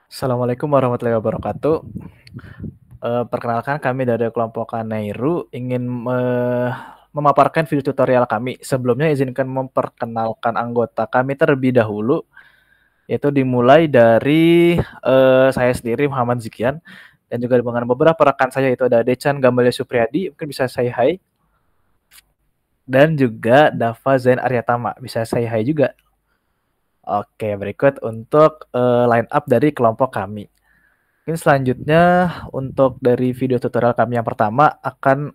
Assalamualaikum warahmatullahi wabarakatuh. Perkenalkan kami dari kelompok Kanairu ingin memaparkan video tutorial kami. Sebelumnya izinkan memperkenalkan anggota kami terlebih dahulu, yaitu dimulai dari saya sendiri Muhammad Zikian dan juga dengan beberapa rekan saya itu ada Decan Gamalia Supriyadi, mungkin bisa say hi, dan juga Dava Zain Aryatama, bisa say hi juga. Oke, berikut untuk line up dari kelompok kami. Mungkin selanjutnya untuk dari video tutorial kami yang pertama akan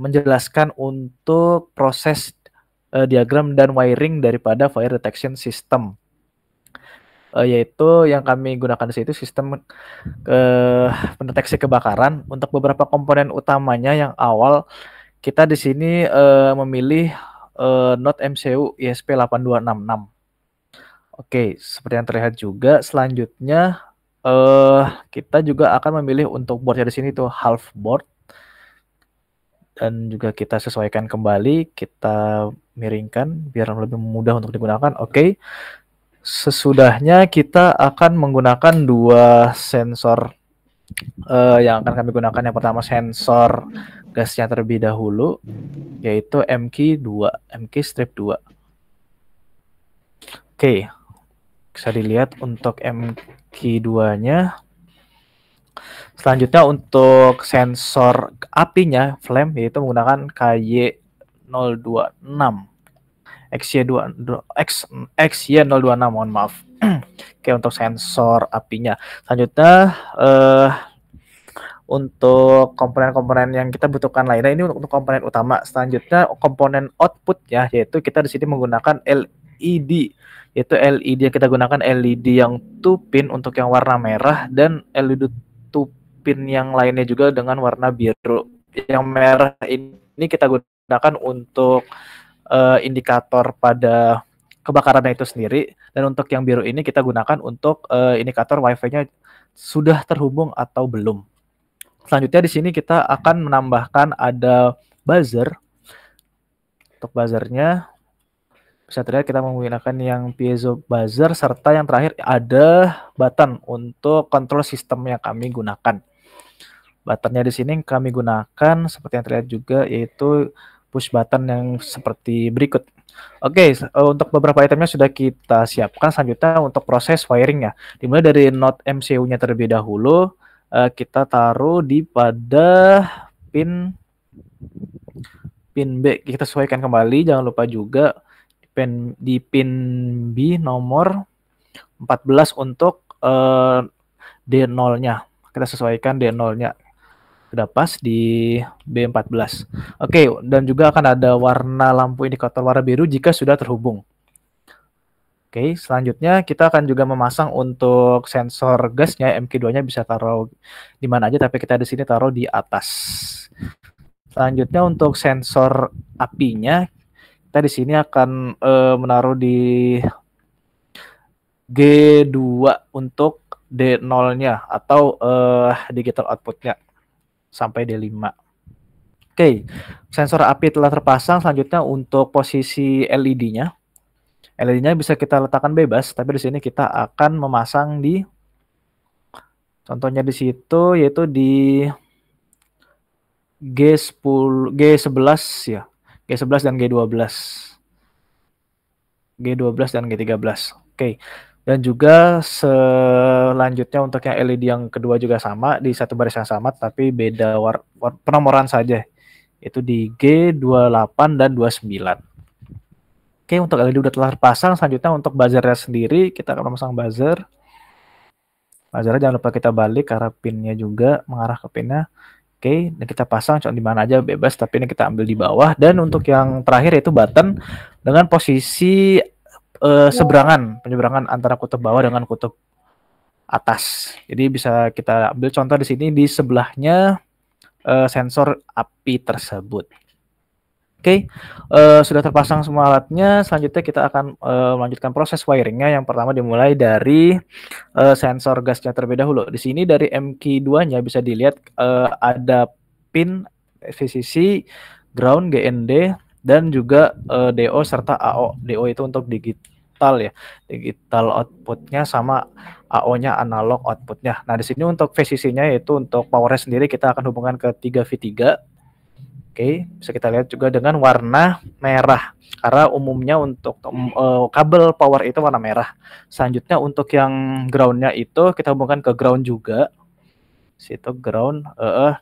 menjelaskan untuk proses diagram dan wiring daripada fire detection system. Yaitu yang kami gunakan di situ sistem pendeteksi kebakaran. Untuk beberapa komponen utamanya yang awal kita di sini memilih Node MCU ISP8266. Oke, seperti yang terlihat juga selanjutnya kita juga akan memilih untuk boardnya di sini tuh half board, dan juga kita sesuaikan kembali, kita miringkan biar lebih mudah untuk digunakan. Oke, sesudahnya kita akan menggunakan dua sensor yang akan kami gunakan. Yang pertama sensor gasnya terlebih dahulu, yaitu MK strip 2. Oke, bisa dilihat untuk MK2-nya. Selanjutnya untuk sensor apinya flame yaitu menggunakan KY026 XY026, mohon maaf. Oke, untuk sensor apinya. Selanjutnya untuk komponen-komponen yang kita butuhkan lainnya ini untuk komponen utama. Selanjutnya komponen output ya, yaitu kita di sini menggunakan LED, yaitu LED yang kita gunakan LED yang 2 pin untuk yang warna merah dan LED 2 pin yang lainnya juga dengan warna biru. Yang merah ini kita gunakan untuk indikator pada kebakaran itu sendiri, dan untuk yang biru ini kita gunakan untuk indikator wifi-nya sudah terhubung atau belum. Selanjutnya di sini kita akan menambahkan ada buzzer. Untuk buzzernya bisa terlihat kita menggunakan yang piezo buzzer, serta yang terakhir ada button untuk kontrol sistem yang kami gunakan. Buttonnya di sini kami gunakan seperti yang terlihat juga, yaitu push button yang seperti berikut. Oke, untuk beberapa itemnya sudah kita siapkan. Selanjutnya untuk proses wiring ya, dimulai dari node MCU-nya terlebih dahulu. Kita taruh di pada pin B. Kita sesuaikan kembali, jangan lupa juga di pin B nomor 14 untuk D0-nya. Kita sesuaikan D0-nya. Sudah pas di B14. Oke, dan juga akan ada warna lampu indikator warna biru jika sudah terhubung. Oke, selanjutnya kita akan juga memasang untuk sensor gasnya. MK2-nya bisa taruh di mana aja, tapi kita di sini taruh di atas. Selanjutnya untuk sensor apinya, kita di sini akan menaruh di G2 untuk D0-nya atau digital output-nya sampai D5. Oke, sensor api telah terpasang. Selanjutnya untuk posisi LED-nya. LED-nya bisa kita letakkan bebas, tapi di sini kita akan memasang di, contohnya di situ, yaitu di G10, G11 ya. G11 dan G12. G12 dan G13. Oke. Dan juga selanjutnya untuk yang LED yang kedua juga sama, di satu baris yang sama, tapi beda penomoran saja. Itu di G28 dan 29. Oke, untuk LED udah telah terpasang. Selanjutnya untuk buzzernya sendiri, kita akan memasang buzzer. Buzzernya jangan lupa kita balik karena pinnya juga mengarah ke pinnya. Oke, dan kita pasang di mana aja bebas, tapi ini kita ambil di bawah. Dan untuk yang terakhir itu button dengan posisi penyeberangan antara kutub bawah dengan kutub atas. Jadi bisa kita ambil contoh di sini di sebelahnya sensor api tersebut. Oke, sudah terpasang semua alatnya. Selanjutnya kita akan melanjutkan proses wiringnya. Yang pertama dimulai dari sensor gasnya terlebih dahulu. Di sini dari MK2-nya bisa dilihat ada pin VCC, ground, GND, dan juga DO serta AO. DO itu untuk ya, digital outputnya sama AO-nya analog outputnya. Nah di sini untuk VCC-nya yaitu untuk powernya sendiri kita akan hubungkan ke 3V3. Oke, bisa kita lihat juga dengan warna merah. Karena umumnya untuk kabel power itu warna merah. Selanjutnya untuk yang ground-nya itu kita hubungkan ke ground juga. Situ ground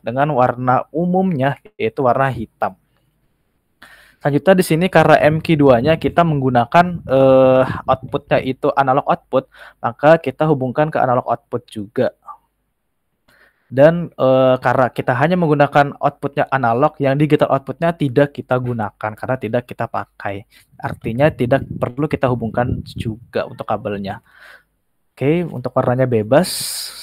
dengan warna umumnya yaitu warna hitam. Selanjutnya di sini karena MQ2-nya kita menggunakan outputnya itu analog output, maka kita hubungkan ke analog output juga. Dan karena kita hanya menggunakan outputnya analog, yang digital outputnya tidak kita gunakan karena tidak kita pakai. Artinya tidak perlu kita hubungkan juga untuk kabelnya. Oke, untuk warnanya bebas.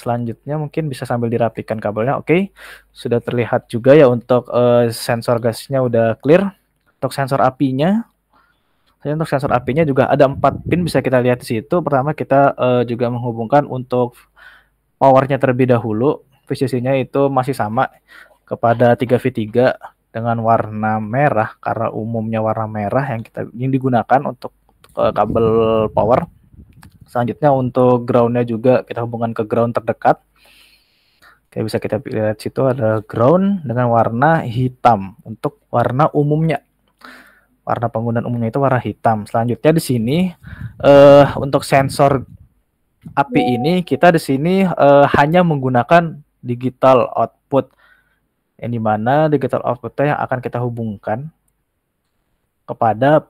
Selanjutnya mungkin bisa sambil dirapikan kabelnya. Oke, sudah terlihat juga ya untuk sensor gasnya udah clear. Untuk sensor apinya, untuk sensor apinya juga ada 4 pin bisa kita lihat di situ. Pertama kita juga menghubungkan untuk powernya terlebih dahulu. VCC-nya itu masih sama kepada 3V3 dengan warna merah karena umumnya warna merah yang digunakan untuk kabel power. Selanjutnya untuk ground-nya juga kita hubungkan ke ground terdekat. Oke, bisa kita lihat situ ada ground dengan warna hitam untuk warna umumnya. Warna penggunaan umumnya itu warna hitam. Selanjutnya di sini untuk sensor api ini kita di sini hanya menggunakan digital output, yang dimana digital outputnya yang akan kita hubungkan kepada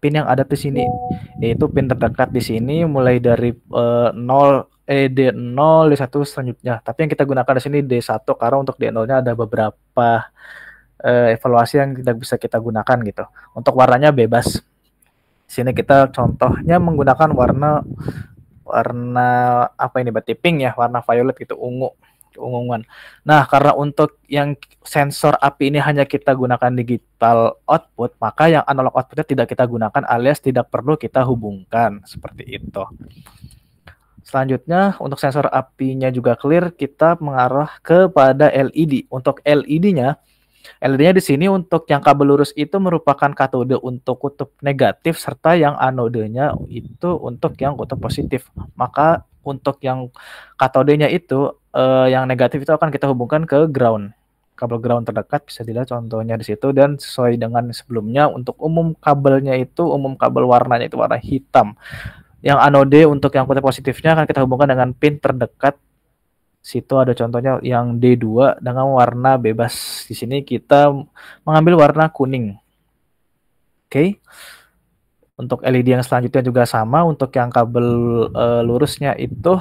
pin yang ada di sini, yaitu pin terdekat di sini mulai dari D0, D1 selanjutnya. Tapi yang kita gunakan di sini D1 karena untuk D0-nya ada beberapa evaluasi yang tidak bisa kita gunakan gitu. Untuk warnanya bebas. Di sini kita contohnya menggunakan warna apa ini berarti pink ya, warna violet gitu, unguan. Nah, karena untuk yang sensor api ini hanya kita gunakan digital output, maka yang analog outputnya tidak kita gunakan alias tidak perlu kita hubungkan seperti itu. Selanjutnya untuk sensor apinya juga clear, kita mengarah kepada LED. Untuk LED-nya di sini untuk yang kabel lurus itu merupakan katode untuk kutub negatif, serta yang anodenya itu untuk yang kutub positif. Maka untuk yang katodenya itu yang negatif itu akan kita hubungkan ke ground. Kabel ground terdekat bisa dilihat contohnya di situ, dan sesuai dengan sebelumnya untuk umum kabelnya itu umum kabel warnanya itu warna hitam. Yang anode untuk yang kutub positifnya akan kita hubungkan dengan pin terdekat. Situ ada contohnya yang D2 dengan warna bebas. Di sini kita mengambil warna kuning. Oke. Untuk LED yang selanjutnya juga sama. Untuk yang kabel lurusnya itu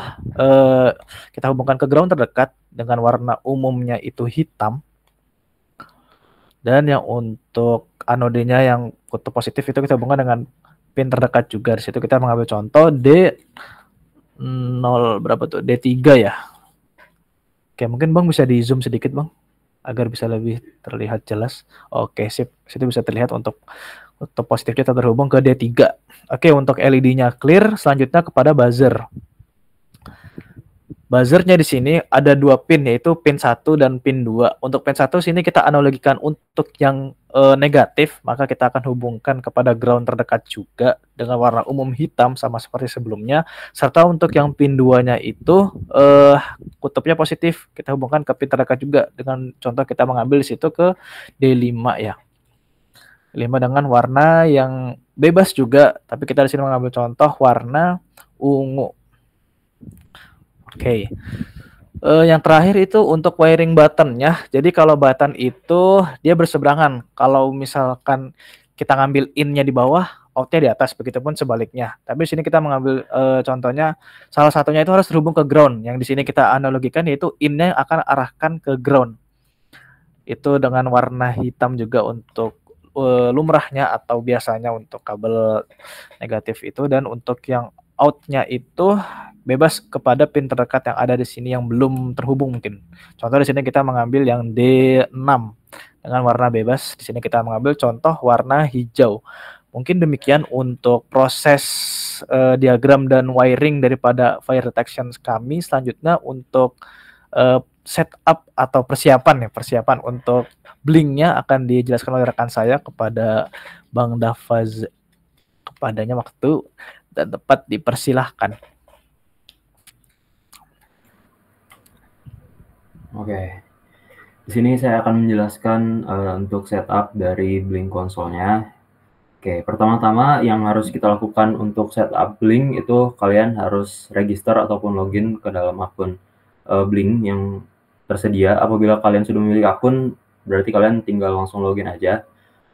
kita hubungkan ke ground terdekat dengan warna umumnya itu hitam. Dan yang untuk anodenya yang kutub positif itu kita hubungkan dengan pin terdekat juga. Di situ kita mengambil contoh D0 berapa tuh? D3 ya. Oke, mungkin Bang bisa di zoom sedikit Bang, agar bisa lebih terlihat jelas. Oke, sip. Situ bisa terlihat untuk positifnya terhubung ke D3. Oke, untuk LED-nya clear. Selanjutnya kepada buzzer. Buzzernya di sini ada 2 pin, yaitu pin 1 dan pin 2. Untuk pin 1 sini kita analogikan untuk yang negatif, maka kita akan hubungkan kepada ground terdekat juga dengan warna umum hitam sama seperti sebelumnya. Serta untuk yang pin 2-nya itu kutubnya positif, kita hubungkan ke pin terdekat juga dengan contoh kita mengambil di situ ke D5 ya. 5 dengan warna yang bebas juga, tapi kita di sini mengambil contoh warna ungu. Oke. Yang terakhir itu untuk wiring button-nya. Jadi kalau button itu dia berseberangan. Kalau misalkan kita ngambil in-nya di bawah, out-nya di atas, begitupun sebaliknya. Tapi di sini kita mengambil contohnya salah satunya itu harus terhubung ke ground. Yang di sini kita analogikan yaitu in-nya akan arahkan ke ground. Itu dengan warna hitam juga untuk lumrahnya atau biasanya untuk kabel negatif itu, dan untuk yang out-nya itu bebas kepada pin terdekat yang ada di sini yang belum terhubung mungkin. Contoh di sini kita mengambil yang D6 dengan warna bebas. Di sini kita mengambil contoh warna hijau. Mungkin demikian untuk proses diagram dan wiring daripada fire detection kami. Selanjutnya untuk setup atau persiapan untuk blinknya akan dijelaskan oleh rekan saya kepada Bang Dafaz kepadanya waktu dan tempat dipersilahkan. Oke. Di sini saya akan menjelaskan untuk setup dari Blink konsolnya. Oke, pertama-tama yang harus kita lakukan untuk setup Blink itu kalian harus register ataupun login ke dalam akun Blink yang tersedia. Apabila kalian sudah memiliki akun, berarti kalian tinggal langsung login aja.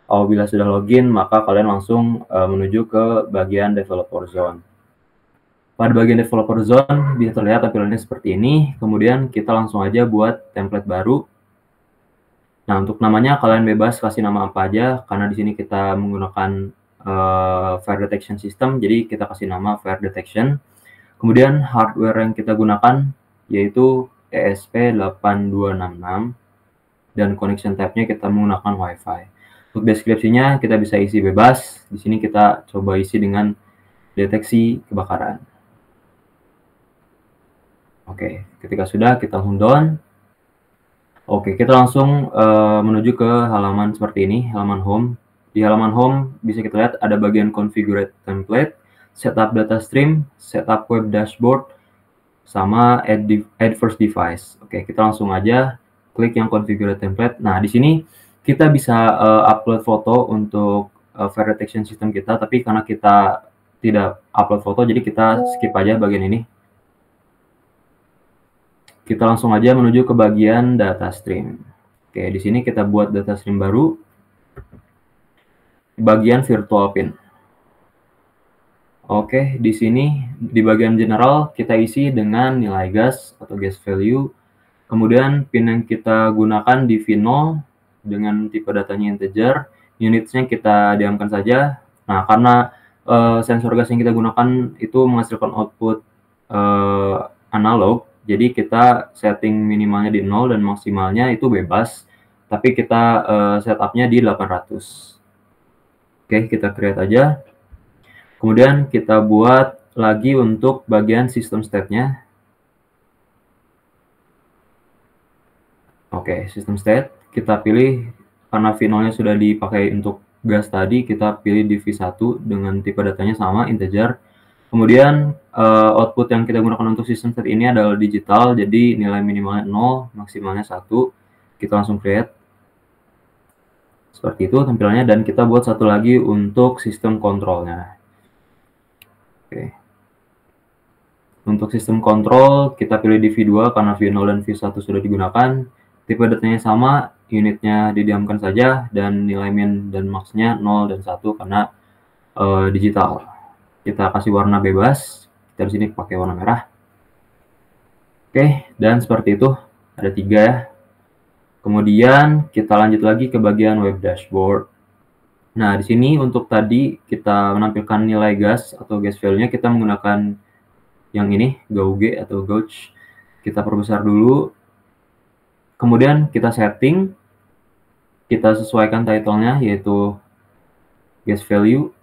Apabila sudah login, maka kalian langsung menuju ke bagian Developer Zone. Pada bagian Developer Zone bisa terlihat tampilannya seperti ini. Kemudian kita langsung aja buat template baru. Nah, untuk namanya kalian bebas kasih nama apa aja, karena di sini kita menggunakan Fire Detection System, jadi kita kasih nama Fire Detection. Kemudian hardware yang kita gunakan yaitu ESP8266 dan connection type-nya kita menggunakan Wi-Fi. Untuk deskripsinya kita bisa isi bebas. Di sini kita coba isi dengan deteksi kebakaran. Oke, ketika sudah kita down. Oke, kita langsung menuju ke halaman seperti ini, halaman home. Di halaman home bisa kita lihat ada bagian configure template, setup data stream, setup web dashboard, sama add first device. Oke, kita langsung aja klik yang configure template. Nah, di sini kita bisa upload foto untuk Fire Detection System kita, tapi karena kita tidak upload foto, jadi kita skip aja bagian ini. Kita langsung aja menuju ke bagian data stream. Oke, di sini kita buat data stream baru. Bagian virtual pin. Oke, di sini di bagian general kita isi dengan nilai gas atau gas value. Kemudian pin yang kita gunakan di V0 dengan tipe datanya integer. Unitsnya kita diamkan saja. Nah, karena sensor gas yang kita gunakan itu menghasilkan output analog, jadi kita setting minimalnya di 0 dan maksimalnya itu bebas, tapi kita setupnya di 800. Oke, kita create aja. Kemudian kita buat lagi untuk bagian system state-nya. Oke, system state. Kita pilih, karena V0-nya sudah dipakai untuk gas tadi, kita pilih di V1 dengan tipe datanya sama, integer. Kemudian output yang kita gunakan untuk system state ini adalah digital, jadi nilai minimalnya 0, maksimalnya 1. Kita langsung create. Seperti itu tampilannya, dan kita buat satu lagi untuk sistem kontrolnya. Oke. Untuk sistem kontrol, kita pilih di V2 karena V0 dan V1 sudah digunakan. Tipe datanya sama, unitnya didiamkan saja, dan nilai min dan max-nya 0 dan 1 karena digital. Kita kasih warna bebas. Kita di sini pakai warna merah. Oke, dan seperti itu. Ada 3 ya. Kemudian kita lanjut lagi ke bagian web dashboard. Nah, di sini untuk tadi kita menampilkan nilai gas atau gas value-nya, kita menggunakan yang ini, gauge atau gauge. Kita perbesar dulu. Kemudian kita setting. Kita sesuaikan title-nya yaitu gas value.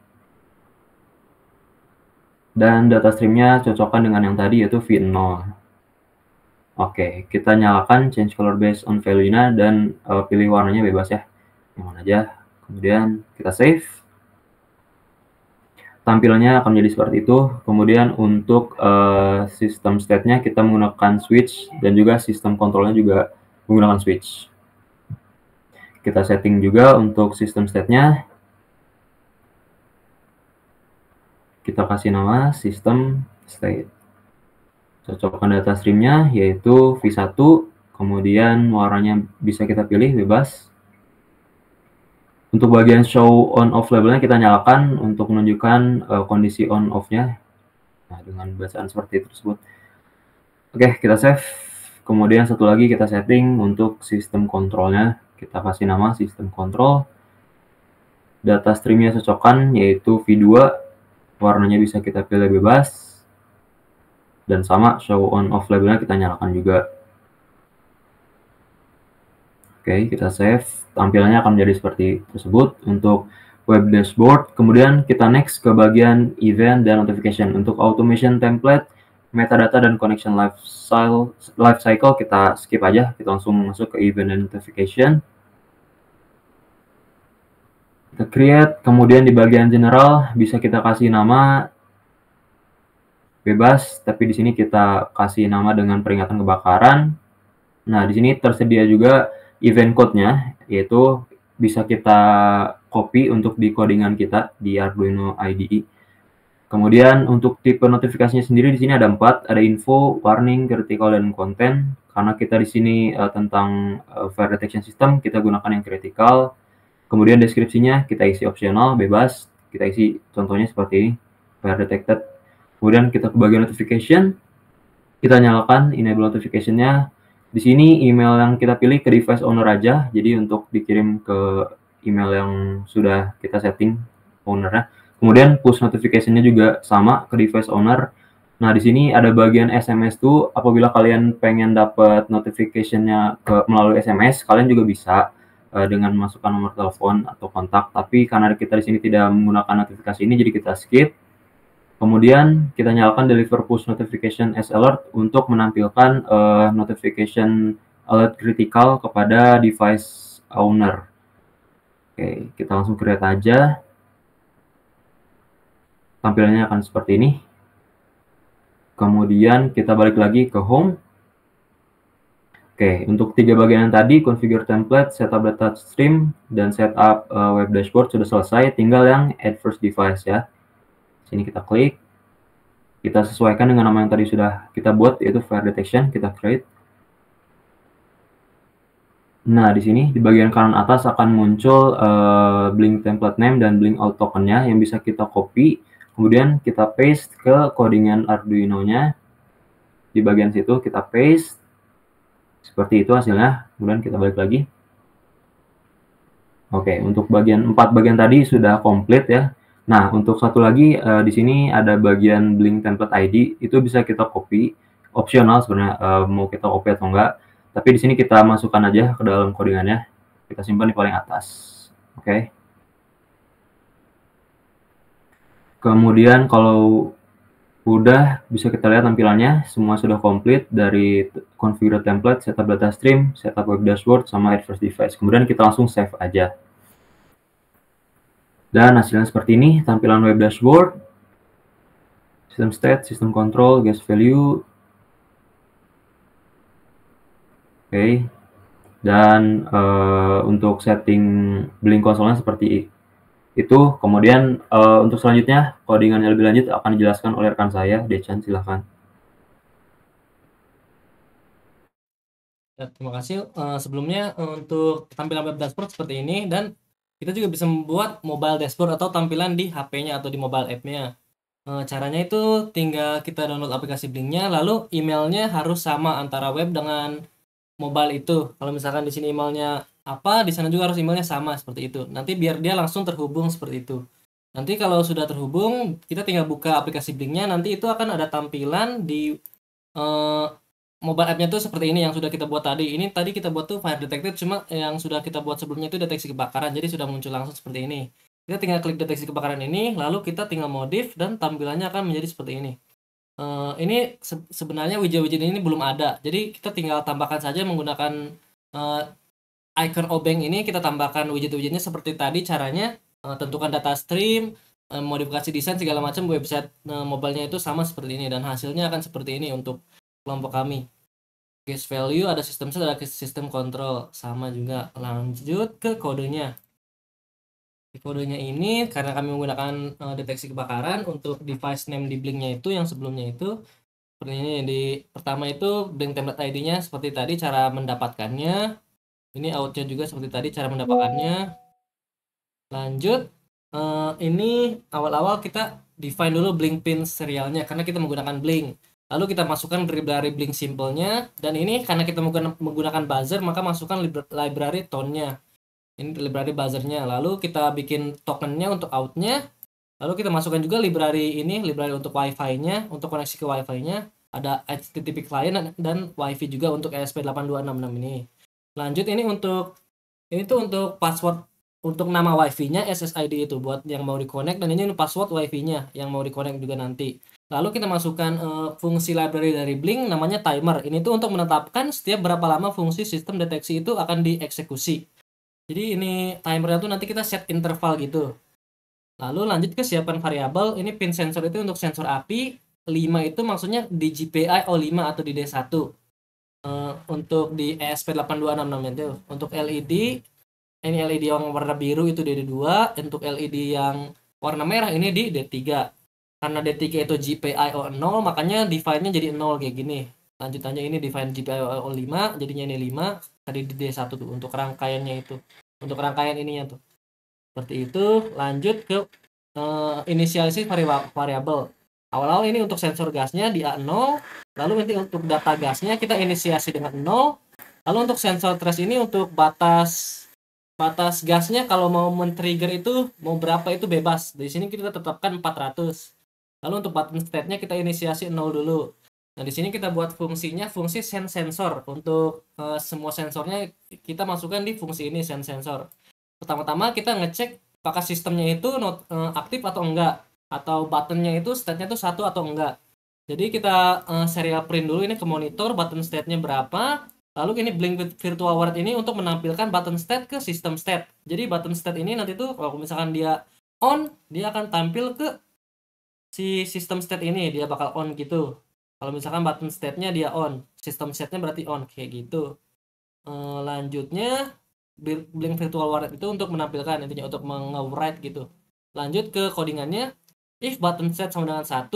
Dan data stream-nya cocokkan dengan yang tadi yaitu V0. Oke, kita nyalakan change color based on value-nya dan pilih warnanya bebas ya, yang mana aja. Kemudian kita save. Tampilannya akan menjadi seperti itu. Kemudian untuk sistem state-nya kita menggunakan switch, dan juga sistem kontrolnya juga menggunakan switch. Kita setting juga untuk sistem state-nya. Kita kasih nama system state. Cocokkan data stream-nya yaitu V1, kemudian warnanya bisa kita pilih bebas. Untuk bagian show on off labelnya kita nyalakan untuk menunjukkan kondisi on off-nya. Nah, dengan bacaan seperti itu tersebut. Oke, kita save. Kemudian satu lagi kita setting untuk sistem kontrolnya. Kita kasih nama sistem control. Data stream-nya cocokkan yaitu V2. Warnanya bisa kita pilih bebas. Dan sama show on off labelnya kita nyalakan juga. Oke, kita save. Tampilannya akan menjadi seperti tersebut untuk web dashboard. Kemudian kita next ke bagian event dan notification. Untuk automation template, metadata dan connection life cycle kita skip aja. Kita langsung masuk ke event dan notification. Kita create, kemudian di bagian general bisa kita kasih nama bebas, tapi di sini kita kasih nama dengan peringatan kebakaran. Nah, di sini tersedia juga event code-nya, yaitu bisa kita copy untuk di codingan kita di Arduino IDE. Kemudian untuk tipe notifikasinya sendiri di sini ada 4, ada info, warning, critical, dan content. Karena kita di sini tentang fire detection system, kita gunakan yang critical. Kemudian deskripsinya kita isi opsional, bebas. Kita isi contohnya seperti ini, fire detected. Kemudian kita ke bagian notification, kita nyalakan enable notification-nya. Di sini email yang kita pilih ke device owner aja, jadi untuk dikirim ke email yang sudah kita setting ownernya. Kemudian push notification-nya juga sama ke device owner. Nah, di sini ada bagian SMS tuh, apabila kalian pengen dapat notification-nya melalui SMS, kalian juga bisa dengan memasukkan nomor telepon atau kontak. Tapi karena kita di sini tidak menggunakan notifikasi ini, jadi kita skip. Kemudian kita nyalakan deliver push notification as alert untuk menampilkan notification alert critical kepada device owner. Oke, kita langsung create aja. Tampilannya akan seperti ini. Kemudian kita balik lagi ke home. Oke, untuk 3 bagian yang tadi, configure template, setup data stream, dan setup web dashboard sudah selesai. Tinggal yang add first device ya. Sini kita klik. Kita sesuaikan dengan nama yang tadi sudah kita buat, yaitu fire detection. Kita create. Nah, di sini di bagian kanan atas akan muncul Blink template name dan Blink out token-nya yang bisa kita copy. Kemudian kita paste ke codingan Arduino-nya. Di bagian situ kita paste. Seperti itu hasilnya. Kemudian kita balik lagi. Oke, untuk 4 bagian tadi sudah komplit ya. Nah, untuk satu lagi di sini ada bagian Blink template ID, itu bisa kita copy. Opsional sebenarnya mau kita copy atau enggak. Tapi di sini kita masukkan aja ke dalam codingannya. Kita simpan di paling atas. Oke. Kemudian kalau udah bisa kita lihat tampilannya semua sudah komplit dari configure template, setup data stream, setup web dashboard, sama add first device. Kemudian kita langsung save aja. Dan hasilnya seperti ini, tampilan web dashboard, system state, system control, gas value. Oke. Dan untuk setting Blink konsolnya seperti itu. Kemudian untuk selanjutnya codingan yang lebih lanjut akan dijelaskan oleh rekan saya, Dechan, silahkan. Ya, terima kasih. Sebelumnya untuk tampilan web dashboard seperti ini, dan kita juga bisa membuat mobile dashboard atau tampilan di HP-nya atau di mobile app-nya. Caranya itu tinggal kita download aplikasi Blink-nya, lalu emailnya harus sama antara web dengan mobile itu. Kalau misalkan di sini emailnya apa, di sana juga harus emailnya sama seperti itu. Nanti biar dia langsung terhubung seperti itu. Nanti kalau sudah terhubung, kita tinggal buka aplikasi Blink-nya, nanti itu akan ada tampilan di mobile app-nya tuh seperti ini yang sudah kita buat tadi. Ini tadi kita buat tuh fire detected, cuma yang sudah kita buat sebelumnya itu deteksi kebakaran. Jadi sudah muncul langsung seperti ini. Kita tinggal klik deteksi kebakaran ini, lalu kita tinggal modif dan tampilannya akan menjadi seperti ini. Ini sebenarnya widget-widget ini belum ada. Jadi kita tinggal tambahkan saja menggunakan icon obeng ini, kita tambahkan widget-widgetnya seperti tadi caranya. Tentukan data stream, modifikasi desain segala macam, website mobile-nya itu sama seperti ini, dan hasilnya akan seperti ini untuk kelompok kami. Gas value, ada sistem set, ada sistem control, sama juga. Lanjut ke kodenya. Di kodenya ini karena kami menggunakan deteksi kebakaran, untuk device name di Blink-nya itu yang sebelumnya itu seperti ini. Di pertama itu Blink template ID-nya seperti tadi cara mendapatkannya. Ini out-nya juga seperti tadi cara mendapatkannya. Lanjut, ini awal-awal kita define dulu Blink pin serialnya karena kita menggunakan Blink. Lalu kita masukkan library Blink simple-nya, dan ini karena kita menggunakan buzzer, maka masukkan library tone-nya. Ini library buzzer-nya. Lalu kita bikin token-nya untuk out-nya. Lalu kita masukkan juga library ini, library untuk Wi-Fi-nya, untuk koneksi ke Wi-Fi-nya. Ada HTTP client dan Wi-Fi juga untuk ESP8266 ini. Lanjut, ini tuh untuk password untuk nama Wi-Fi-nya, SSID itu buat yang mau di-connect, dan ini password Wi-Fi-nya yang mau di-connect juga nanti. Lalu kita masukkan fungsi library dari Blink namanya timer. Ini tuh untuk menetapkan setiap berapa lama fungsi sistem deteksi itu akan dieksekusi. Jadi ini timernya tuh nanti kita set interval gitu. Lalu lanjut ke siapkan variabel. Ini pin sensor itu untuk sensor api. 5 itu maksudnya di GPI O5 atau di D1. Untuk di ESP8266 namanya itu. Untuk LED, ini LED yang warna biru itu di D2. Untuk LED yang warna merah ini di D3. Karena D3 itu GPI O0, makanya define-nya jadi 0 kayak gini. Lanjutannya ini define GPI O5, jadinya ini 5. Tadi di D1 tuh untuk rangkaiannya itu. Untuk rangkaian ininya tuh. Seperti itu. Lanjut ke inisialisasi variabel. Awal-awal ini untuk sensor gasnya di A0, lalu nanti untuk data gasnya kita inisiasi dengan 0. Lalu untuk sensor trace ini untuk batas gasnya kalau mau men-trigger itu mau berapa itu bebas. Di sini kita tetapkan 400. Lalu untuk button state-nya kita inisiasi 0 dulu. Nah, di sini kita buat fungsinya fungsi sense sensor. Untuk semua sensornya kita masukkan di fungsi ini sense sensor. Pertama-tama kita ngecek apakah sistemnya itu aktif atau enggak, atau buttonnya itu state-nya itu 1 atau enggak. Jadi kita serial print dulu ini ke monitor button state-nya berapa. Lalu ini blink with virtual word ini untuk menampilkan button state ke system state. Jadi button state ini nanti tuh kalau misalkan dia on, dia akan tampil ke si system state ini, dia bakal on gitu. Kalau misalkan button state-nya dia on, system state-nya berarti on kayak gitu. Lanjutnya blink virtual word itu untuk menampilkan intinya untuk meng-write gitu. Lanjut ke codingannya, if button state sama dengan 1,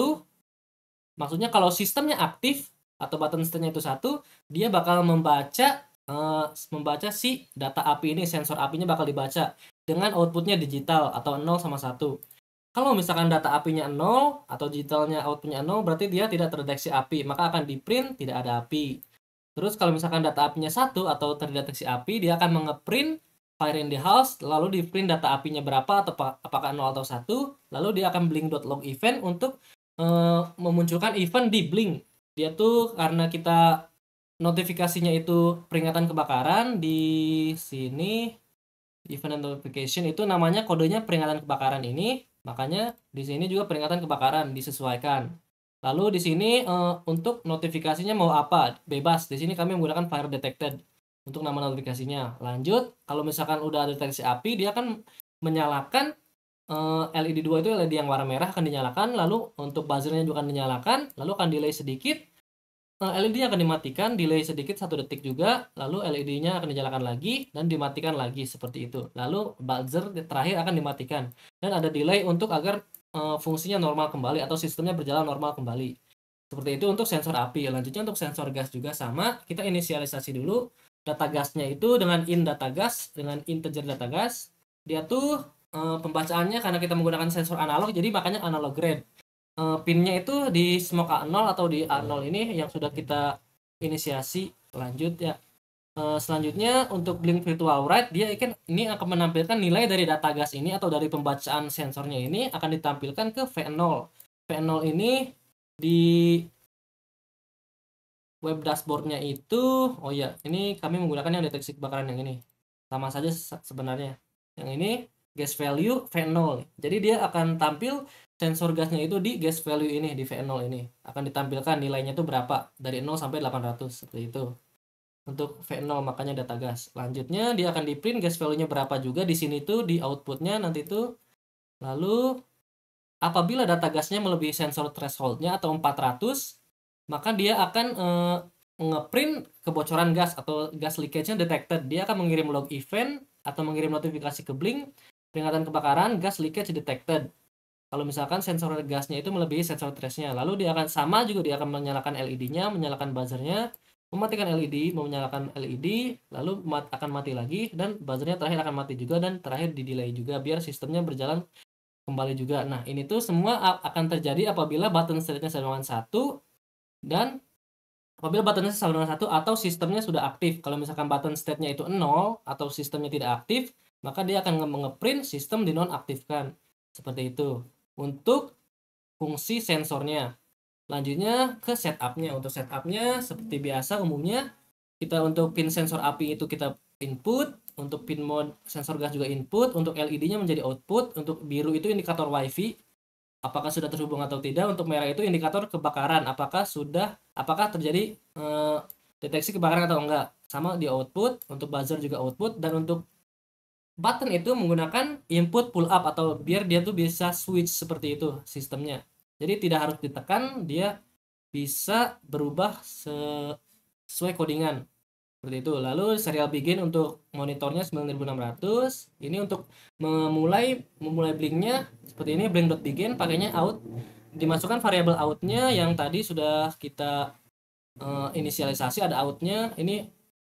maksudnya kalau sistemnya aktif atau button state-nya itu 1, dia bakal membaca si data api ini, sensor apinya bakal dibaca dengan outputnya digital atau 0 sama 1. Kalau misalkan data apinya 0 atau digitalnya outputnya 0, berarti dia tidak terdeteksi api, maka akan di print tidak ada api. Terus kalau misalkan data apinya 1 atau terdeteksi api, dia akan nge-print fire in the house, lalu di print data apinya berapa atau apakah 0 atau 1, lalu dia akan blink.log event untuk memunculkan event di blink. Dia tuh karena kita notifikasinya itu peringatan kebakaran, di sini event notification itu namanya kodenya peringatan kebakaran ini, makanya di sini juga peringatan kebakaran disesuaikan. Lalu di sini untuk notifikasinya mau apa? Bebas. Di sini kami menggunakan fire detected untuk nama notifikasinya. Lanjut, kalau misalkan udah ada deteksi api, dia akan menyalakan LED 2 itu LED yang warna merah akan dinyalakan, lalu untuk buzzernya juga akan dinyalakan, lalu akan delay sedikit. LED-nya akan dimatikan, delay sedikit 1 detik juga, lalu LED-nya akan dinyalakan lagi dan dimatikan lagi seperti itu. Lalu buzzer terakhir akan dimatikan dan ada delay untuk agar fungsinya normal kembali atau sistemnya berjalan normal kembali. Seperti itu untuk sensor api. Lanjutnya untuk sensor gas juga sama, kita inisialisasi dulu data gasnya itu dengan in data gas, dengan integer data gas. Dia tuh pembacaannya karena kita menggunakan sensor analog, jadi makanya analog grade. Pinnya itu di smoke A0 atau di A0 ini yang sudah kita inisiasi. Lanjut ya. Selanjutnya untuk blink virtual write, dia ini akan menampilkan nilai dari data gas ini atau dari pembacaan sensornya ini akan ditampilkan ke V0. V0 ini di web dashboardnya itu, oh ya, ini kami menggunakan yang deteksi kebakaran yang ini. Sama saja sebenarnya. Yang ini gas value V0. Jadi dia akan tampil sensor gasnya itu di gas value ini, di V0 ini. Akan ditampilkan nilainya itu berapa, dari 0 sampai 800, seperti itu. Untuk V0 makanya data gas. Lanjutnya dia akan di print gas value-nya berapa juga di sini tuh di outputnya nanti tuh. Lalu apabila data gasnya melebihi sensor threshold-nya atau 400, maka dia akan ngeprint kebocoran gas atau gas leakage-nya detected. Dia akan mengirim log event atau mengirim notifikasi ke blink, peringatan kebakaran, gas leakage detected. Kalau misalkan sensor gasnya itu melebihi sensor trace-nya, lalu dia akan sama juga, dia akan menyalakan LED-nya, menyalakan buzzer-nya, mematikan LED, menyalakan LED, lalu akan mati lagi, dan buzzernya terakhir akan mati juga, dan terakhir di delay juga biar sistemnya berjalan kembali juga. Nah, ini tuh semua akan terjadi apabila button state-nya sama dengan 1 dan apabila button state sama dengan 1 atau sistemnya sudah aktif. Kalau misalkan button state-nya itu 0 atau sistemnya tidak aktif, maka dia akan nge-print sistem dinonaktifkan. Seperti itu. Untuk fungsi sensornya. Lanjutnya ke setup-nya. Untuk setup-nya seperti biasa umumnya kita untuk pin sensor api itu kita input, untuk pin mode sensor gas juga input, untuk LED-nya menjadi output, untuk biru itu indikator WiFi, apakah sudah terhubung atau tidak, untuk merah itu indikator kebakaran, apakah terjadi deteksi kebakaran atau enggak, sama di output, untuk buzzer juga output, dan untuk button itu menggunakan input pull up atau biar dia tuh bisa switch seperti itu sistemnya. Jadi tidak harus ditekan, dia bisa berubah sesuai codingan seperti itu. Lalu serial begin untuk monitornya 9600. Ini untuk memulai blinknya seperti ini, blink.begin pakainya out. Dimasukkan variabel outnya yang tadi sudah kita inisialisasi, ada outnya. Ini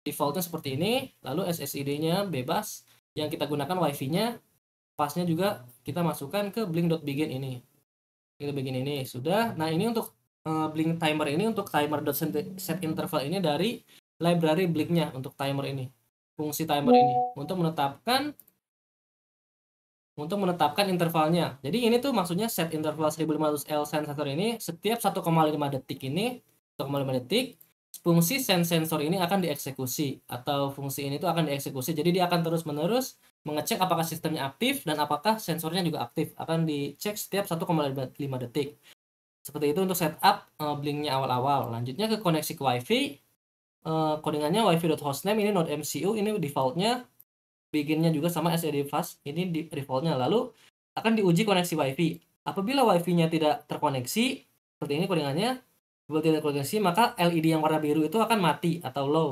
defaultnya seperti ini. Lalu SSID-nya bebas. Yang kita gunakan wifi-nya, pasnya juga kita masukkan ke blink.begin ini. Begin ini sudah. Nah ini untuk blink timer ini, untuk timer.set interval ini dari library blinknya untuk timer ini, fungsi timer ini untuk menetapkan intervalnya. Jadi ini tuh maksudnya set interval 1500 L sense sensor ini setiap 1,5 detik ini, 1,5 detik fungsi sense sensor ini akan dieksekusi, atau fungsi ini tuh akan dieksekusi. Jadi dia akan terus-menerus mengecek apakah sistemnya aktif dan apakah sensornya juga aktif, akan dicek setiap 1,5 detik. Seperti itu untuk setup blinknya awal-awal. Lanjutnya ke koneksi ke wifi. Codingannya wifi.hostname ini node MCU, ini defaultnya, beginnya juga sama SED fast, ini defaultnya. Lalu akan diuji koneksi wifi. Apabila wifi-nya tidak terkoneksi, seperti ini codingannya, bila tidak terkoneksi maka LED yang warna biru itu akan mati atau low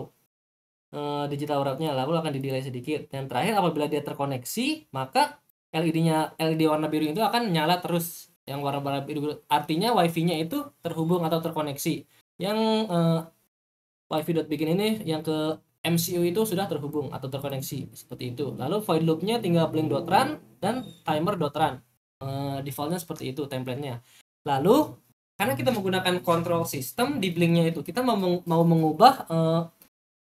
digital wrap-nya, lalu akan di delay sedikit. Dan terakhir apabila dia terkoneksi maka LED warna biru itu akan nyala terus, yang warna biru artinya wifi-nya itu terhubung atau terkoneksi. Yang wifi.begin ini yang ke MCU itu sudah terhubung atau terkoneksi seperti itu. Lalu void loop-nya tinggal blink.run dan timer.run. Defaultnya seperti itu template-nya. Lalu karena kita menggunakan control system di blink-nya itu, kita mau mengubah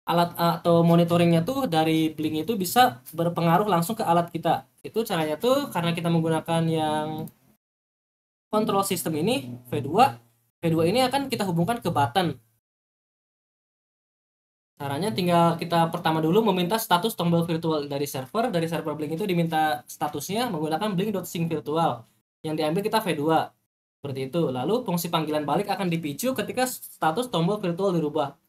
alat atau monitoringnya tuh dari blink itu bisa berpengaruh langsung ke alat kita. Itu caranya tuh karena kita menggunakan yang control system ini V2 ini akan kita hubungkan ke button. Caranya tinggal kita pertama dulu meminta status tombol virtual dari server blink itu diminta statusnya menggunakan blink.sync virtual. Yang diambil kita V2. Seperti itu. Lalu fungsi panggilan balik akan dipicu ketika status tombol virtual dirubah.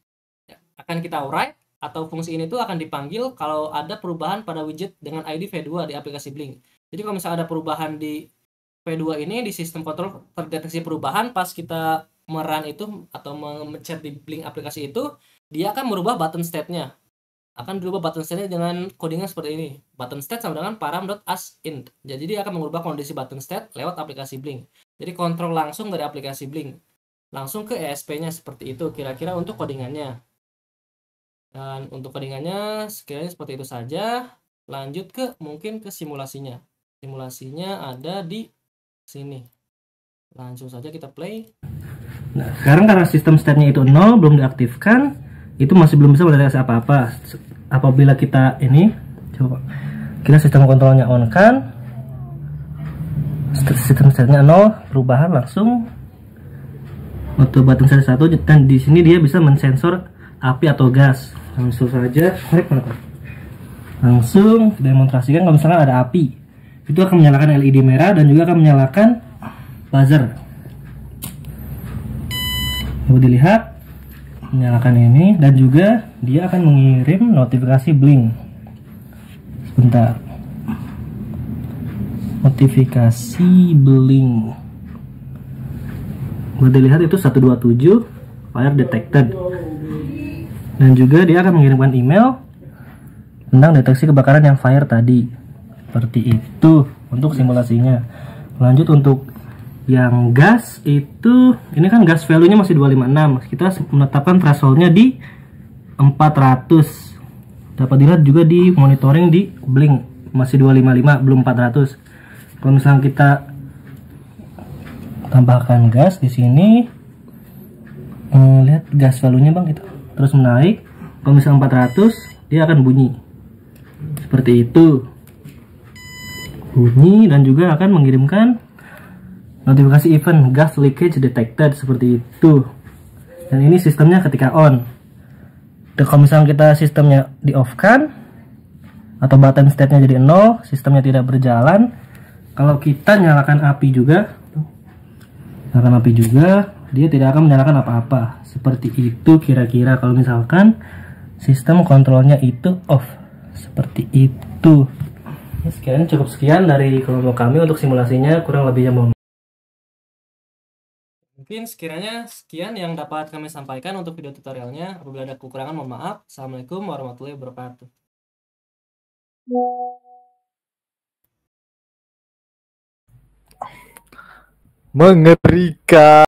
Akan kita write atau fungsi ini tuh akan dipanggil kalau ada perubahan pada widget dengan ID V2 di aplikasi Blink. Jadi kalau misalnya ada perubahan di V2 ini di sistem kontrol terdeteksi perubahan pas kita merun itu atau mencet di Blink aplikasi itu, dia akan merubah button state-nya. Akan dirubah button state-nya dengan codingan seperti ini. Button state sama dengan param.asInt. Jadi dia akan mengubah kondisi button state lewat aplikasi Blink. Jadi kontrol langsung dari aplikasi Blink. Langsung ke ESP-nya seperti itu kira-kira untuk codingannya. Dan untuk codingannya sekiranya seperti itu saja. Lanjut ke mungkin ke simulasinya. Simulasinya ada di sini. Langsung saja kita play. Nah, sekarang karena sistem state-nya itu 0, belum diaktifkan, itu masih belum bisa mendeteksi apa-apa. Apabila kita ini, coba kita sistem kontrolnya on kan, sistem state-nya 0, perubahan langsung untuk button state 1, dan di sini dia bisa mensensor api atau gas. Langsung saja, langsung demonstrasikan kalau misalnya ada api, itu akan menyalakan LED merah dan juga akan menyalakan buzzer. Coba dilihat, menyalakan ini, dan juga dia akan mengirim notifikasi Blink. Sebentar, notifikasi Blink, boleh dilihat itu 127 fire detected, dan juga dia akan mengirimkan email tentang deteksi kebakaran yang fire tadi. Seperti itu untuk simulasinya. Lanjut untuk yang gas itu, ini kan gas value-nya masih 256. Kita menetapkan threshold-nya di 400. Dapat dilihat juga di monitoring di Blink masih 255, belum 400. Kalau misalnya kita tambahkan gas di sini, lihat gas value-nya Bang, gitu. Terus menaik. Kalau misalnya 400, dia akan bunyi. Seperti itu. Bunyi dan juga akan mengirimkan notifikasi event gas leakage detected seperti itu. Dan ini sistemnya ketika on. Dan kalau misalnya kita sistemnya di off kan atau button state-nya jadi 0, sistemnya tidak berjalan. Kalau kita nyalakan api juga, dia tidak akan menyalakan apa-apa. Seperti itu kira-kira kalau misalkan sistem kontrolnya itu off. Seperti itu. Cukup sekian dari kelompok kami untuk simulasinya, kurang lebihnya mohon. Mungkin sekiranya sekian yang dapat kami sampaikan untuk video tutorialnya. Apabila ada kekurangan mohon maaf. Assalamualaikum warahmatullahi wabarakatuh. Mengerikan.